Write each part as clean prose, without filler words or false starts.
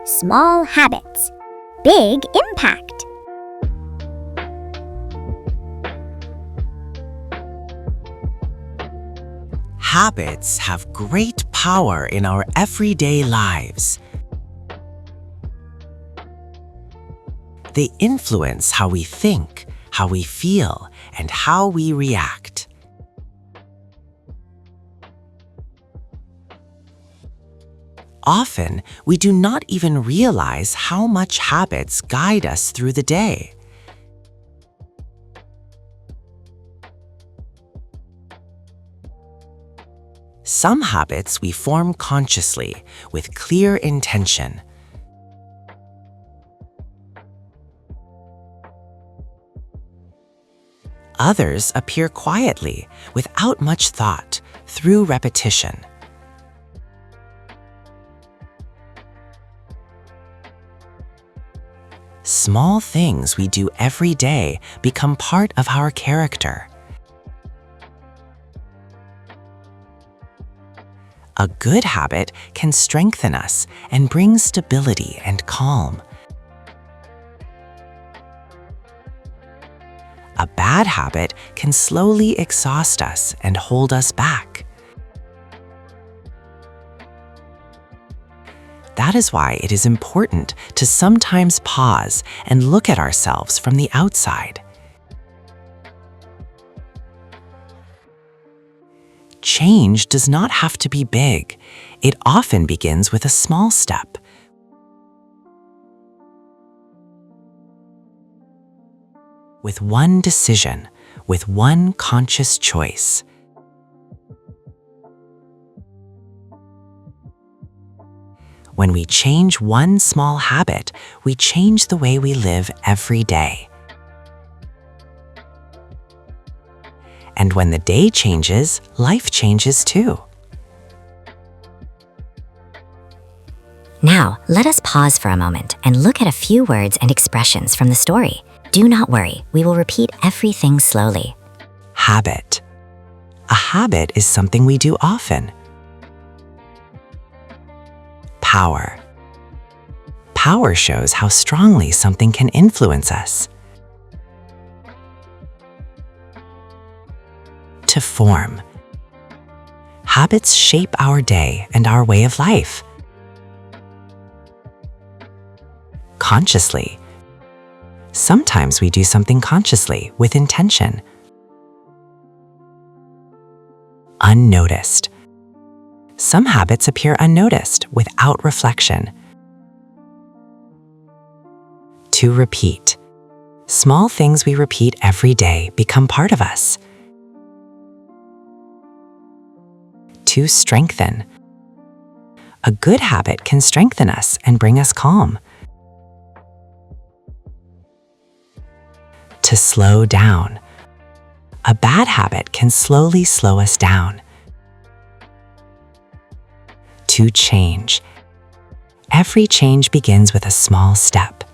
Small habits, big impact. Habits have great power in our everyday lives. They influence how we think, how we feel, and how we react. Often, we do not even realize how much habits guide us through the day. Some habits we form consciously, with clear intention. Others appear quietly, without much thought, through repetition. Small things we do every day become part of our character. A good habit can strengthen us and bring stability and calm. A bad habit can slowly exhaust us and hold us back. That is why it is important to sometimes pause and look at ourselves from the outside. Change does not have to be big. It often begins with a small step. With one decision, with one conscious choice. When we change one small habit, we change the way we live every day. And when the day changes, life changes too. Now, let us pause for a moment and look at a few words and expressions from the story. Do not worry, we will repeat everything slowly. Habit. A habit is something we do often. Power. Power shows how strongly something can influence us. To form. Habits shape our day and our way of life. Consciously. Sometimes we do something consciously with intention. Unnoticed. Some habits appear unnoticed without reflection. To repeat. Small things we repeat every day become part of us. To strengthen. A good habit can strengthen us and bring us calm. To slow down. A bad habit can slowly slow us down. To change. Every change begins with a small step.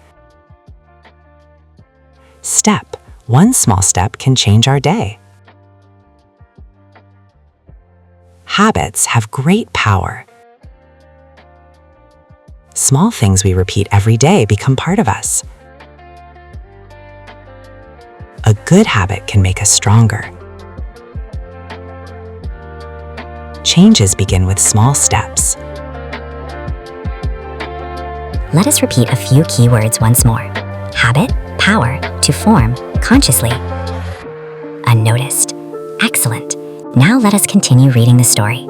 Step. One small step can change our day. Habits have great power. Small things we repeat every day become part of us. A good habit can make us stronger. Changes begin with small steps. Let us repeat a few key words once more. Habit, power, to form, consciously. Unnoticed. Excellent. Now let us continue reading the story.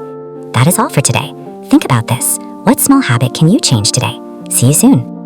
That is all for today. Think about this. What small habit can you change today? See you soon.